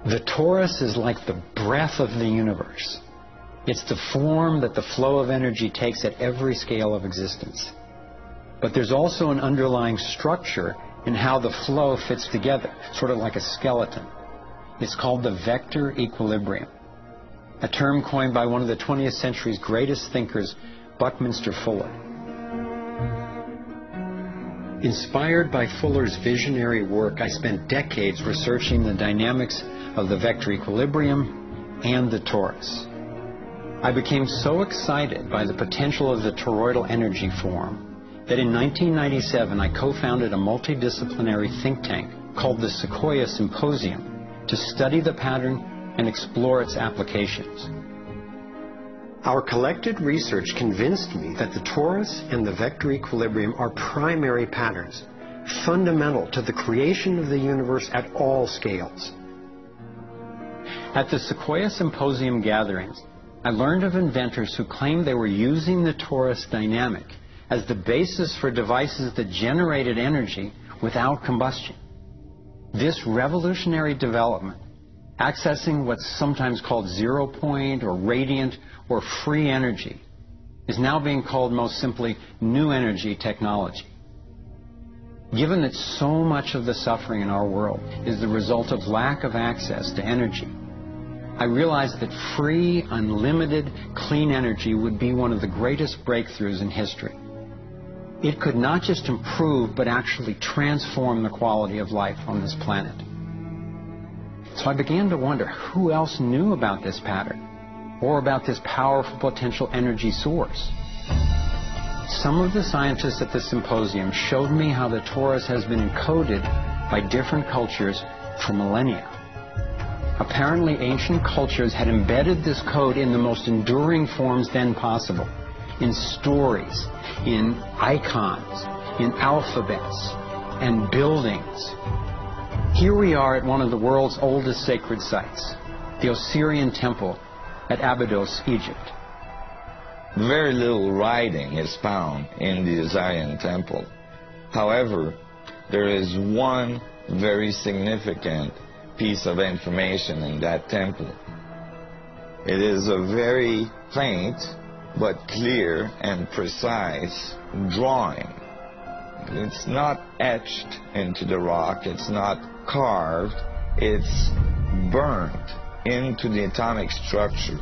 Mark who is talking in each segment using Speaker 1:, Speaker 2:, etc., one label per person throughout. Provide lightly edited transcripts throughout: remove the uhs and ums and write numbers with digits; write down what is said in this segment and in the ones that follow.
Speaker 1: The torus is like the breath of the universe. It's the form that the flow of energy takes at every scale of existence. But there's also an underlying structure in how the flow fits together, sort of like a skeleton. It's called the vector equilibrium, a term coined by one of the 20th century's greatest thinkers, Buckminster Fuller. Inspired by Fuller's visionary work, I spent decades researching the dynamics of the vector equilibrium and the torus. I became so excited by the potential of the toroidal energy form that in 1997 I co-founded a multidisciplinary think tank called the Sequoia Symposium to study the pattern and explore its applications. Our collected research convinced me that the torus and the vector equilibrium are primary patterns, fundamental to the creation of the universe at all scales. At the Sequoia Symposium gatherings, I learned of inventors who claimed they were using the torus dynamic as the basis for devices that generated energy without combustion. This revolutionary development, accessing what's sometimes called zero point or radiant or free energy, is now being called most simply new energy technology. Given that so much of the suffering in our world is the result of lack of access to energy, I realized that free, unlimited, clean energy would be one of the greatest breakthroughs in history. It could not just improve, but actually transform the quality of life on this planet. So I began to wonder who else knew about this pattern, or about this powerful potential energy source. Some of the scientists at the symposium showed me how the torus has been encoded by different cultures for millennia. Apparently, ancient cultures had embedded this code in the most enduring forms then possible, in stories, in icons, in alphabets, and buildings. Here we are at one of the world's oldest sacred sites, the Osirian Temple at Abydos, Egypt.
Speaker 2: Very little writing is found in the Osirian Temple. However, there is one very significant piece of information in that temple. It is a very faint but clear and precise drawing. It's not etched into the rock, it's not carved, it's burnt into the atomic structure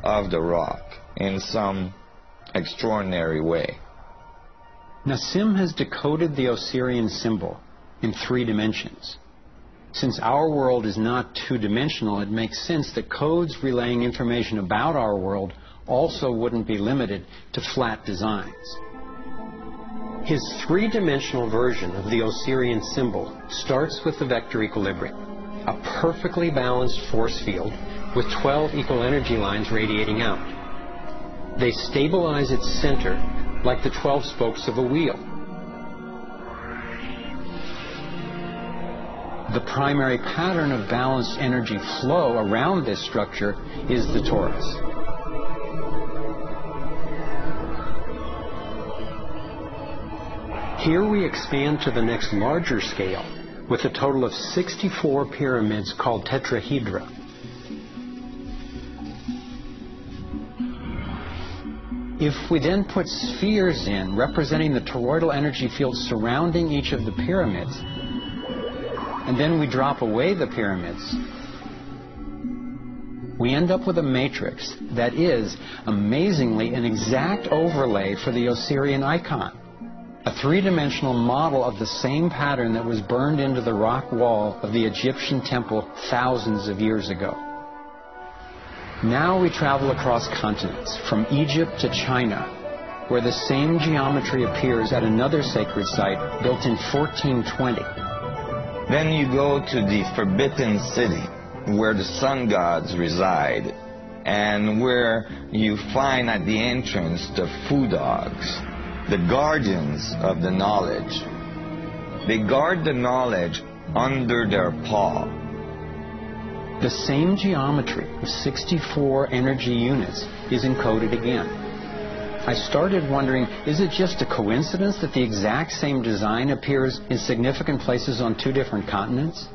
Speaker 2: of the rock in some extraordinary way.
Speaker 1: Nassim has decoded the Osirian symbol in 3 dimensions. Since our world is not two-dimensional, it makes sense that codes relaying information about our world also wouldn't be limited to flat designs. His 3-dimensional version of the Osirian symbol starts with the vector equilibrium, a perfectly balanced force field with 12 equal energy lines radiating out. They stabilize its center like the 12 spokes of a wheel. The primary pattern of balanced energy flow around this structure is the torus. Here we expand to the next larger scale with a total of 64 pyramids called tetrahedra. If we then put spheres in representing the toroidal energy field surrounding each of the pyramids, and then we drop away the pyramids, we end up with a matrix that is, amazingly, an exact overlay for the Osirian icon, a 3-dimensional model of the same pattern that was burned into the rock wall of the Egyptian temple thousands of years ago. Now we travel across continents, from Egypt to China, where the same geometry appears at another sacred site built in 1420.
Speaker 2: Then you go to the Forbidden City, where the sun gods reside, and where you find at the entrance the food dogs, the guardians of the knowledge. They guard the knowledge under their paw.
Speaker 1: The same geometry of 64 energy units is encoded again. I started wondering, is it just a coincidence that the exact same design appears in significant places on 2 different continents?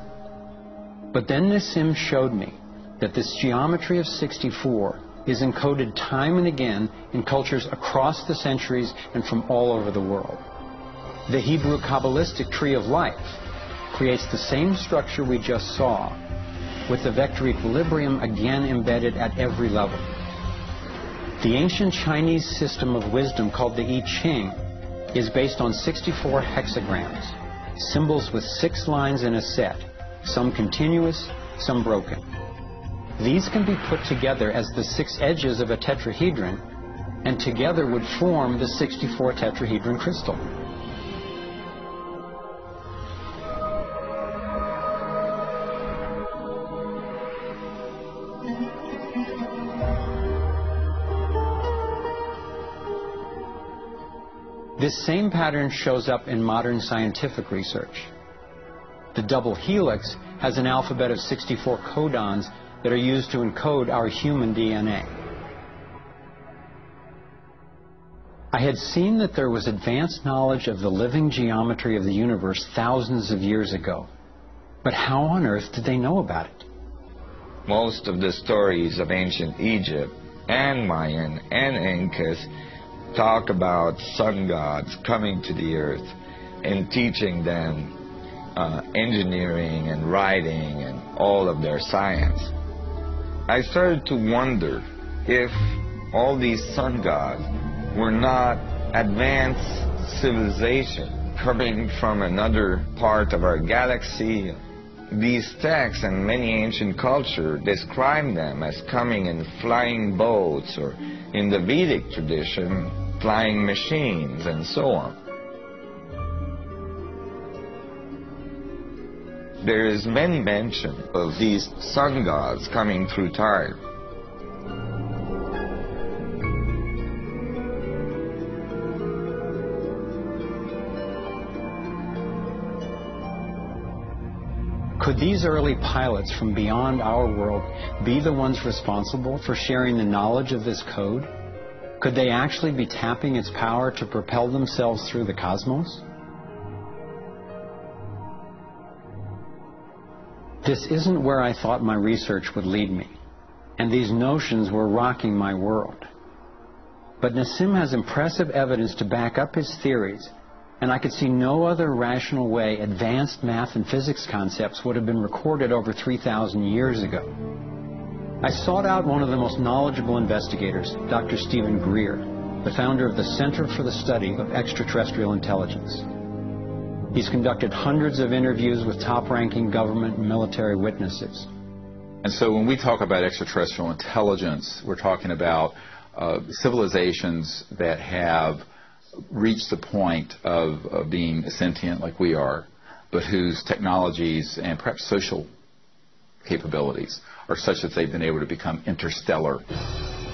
Speaker 1: But then Nassim showed me that this geometry of 64 is encoded time and again in cultures across the centuries and from all over the world. The Hebrew Kabbalistic tree of life creates the same structure we just saw, with the vector equilibrium again embedded at every level. The ancient Chinese system of wisdom called the I Ching is based on 64 hexagrams, symbols with 6 lines in a set, some continuous, some broken. These can be put together as the 6 edges of a tetrahedron, and together would form the 64 tetrahedron crystal. This same pattern shows up in modern scientific research. The double helix has an alphabet of 64 codons that are used to encode our human DNA. I had seen that there was advanced knowledge of the living geometry of the universe thousands of years ago. But how on earth did they know about it?
Speaker 2: Most of the stories of ancient Egypt and Mayan and Incas talk about sun gods coming to the earth and teaching them engineering and writing and all of their science. I started to wonder if all these sun gods were not advanced civilization coming from another part of our galaxy. These texts and many ancient cultures describe them as coming in flying boats, or in the Vedic tradition, flying machines, and so on. There is many mention of these sun gods coming through time.
Speaker 1: Could these early pilots from beyond our world be the ones responsible for sharing the knowledge of this code? Could they actually be tapping its power to propel themselves through the cosmos? This isn't where I thought my research would lead me, and these notions were rocking my world. But Nassim has impressive evidence to back up his theories, and I could see no other rational way advanced math and physics concepts would have been recorded over 3,000 years ago. I sought out one of the most knowledgeable investigators, Dr. Stephen Greer, the founder of the Center for the Study of Extraterrestrial Intelligence. He's conducted hundreds of interviews with top-ranking government and military witnesses.
Speaker 3: And so when we talk about extraterrestrial intelligence, we're talking about civilizations that have reached the point of being sentient like we are, but whose technologies and perhaps social capabilities are such that they've been able to become interstellar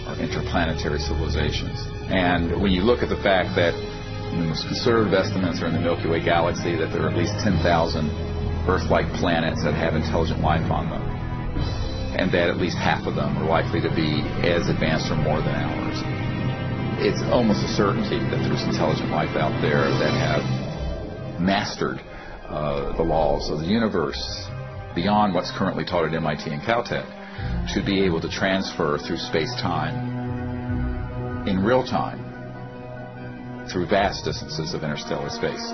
Speaker 3: or interplanetary civilizations. And when you look at the fact that the most conservative estimates are in the Milky Way galaxy that there are at least 10,000 Earth-like planets that have intelligent life on them, and that at least half of them are likely to be as advanced or more than ours, it's almost a certainty that there's intelligent life out there that have mastered the laws of the universe beyond what's currently taught at MIT and Caltech, to be able to transfer through space-time in real time through vast distances of interstellar space.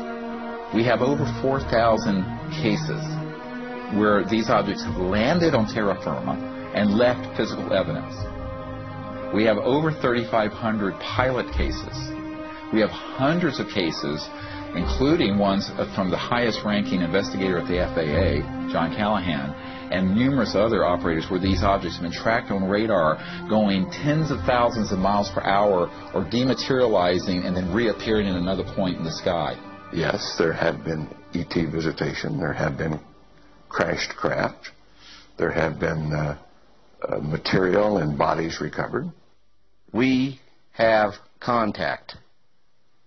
Speaker 3: We have over 4,000 cases where these objects have landed on terra firma and left physical evidence. We have over 3,500 pilot cases. We have hundreds of cases, including ones from the highest-ranking investigator at the FAA, John Callahan, and numerous other operators where these objects have been tracked on radar going tens of thousands of miles per hour or dematerializing and then reappearing in another point in the sky.
Speaker 4: Yes, there have been ET visitation. There have been crashed craft. There have been material and bodies recovered.
Speaker 5: We have contact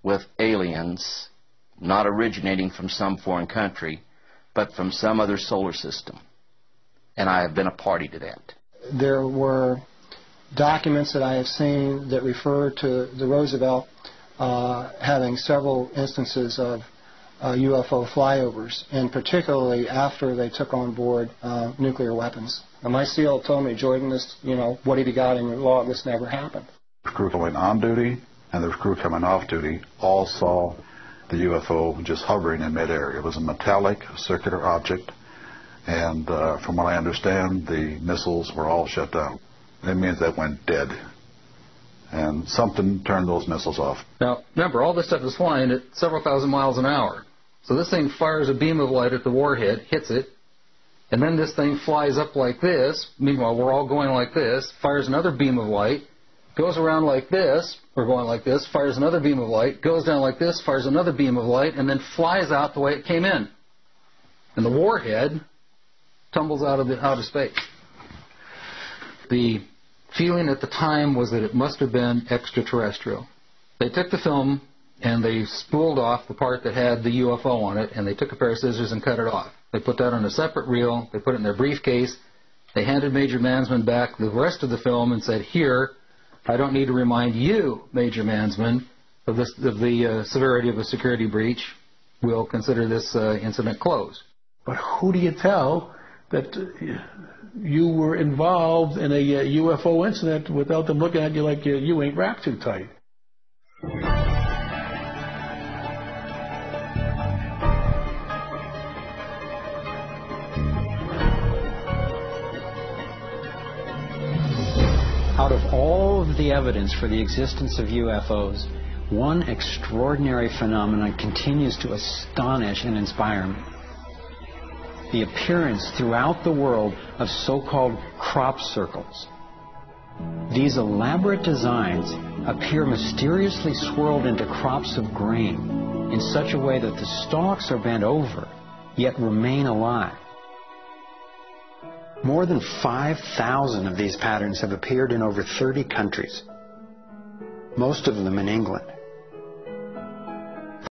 Speaker 5: with aliens not originating from some foreign country, but from some other solar system. And I have been a party to that.
Speaker 6: There were documents that I have seen that refer to the Roosevelt having several instances of UFO flyovers, and particularly after they took on board nuclear weapons. And my SEAL told me, Jordan, this, what have you got in your log? This never happened.
Speaker 7: The crew going on duty and the crew coming off duty all saw the UFO just hovering in midair. It was a metallic, circular object, and from what I understand, the missiles were all shut down. That means they went dead, and something turned those missiles off. Now, remember, all this stuff is flying at several thousand miles an hour. So this thing fires a beam of light at the warhead, hits it, and then this thing flies up like this. Meanwhile, we're all going like this, fires another beam of light, goes around like this, we're going like this, fires another beam of light, goes down like this, fires another beam of light, and then flies out the way it came in. And the warhead tumbles out of outer space. The feeling at the time was that it must have been extraterrestrial. They took the film and they spooled off the part that had the UFO on it, and they took a pair of scissors and cut it off. They put that on a separate reel, they put it in their briefcase, they handed Major Mansman back the rest of the film and said, here, I don't need to remind you, Major Mansman, of the severity of a security breach. We'll consider this incident closed.
Speaker 8: But who do you tell that you were involved in a UFO incident without them looking at you like you ain't wrapped too tight?
Speaker 1: Out of all of the evidence for the existence of UFOs, one extraordinary phenomenon continues to astonish and inspire me. The appearance throughout the world of so-called crop circles. These elaborate designs appear mysteriously swirled into crops of grain in such a way that the stalks are bent over, yet remain alive. More than 5,000 of these patterns have appeared in over 30 countries, most of them in England.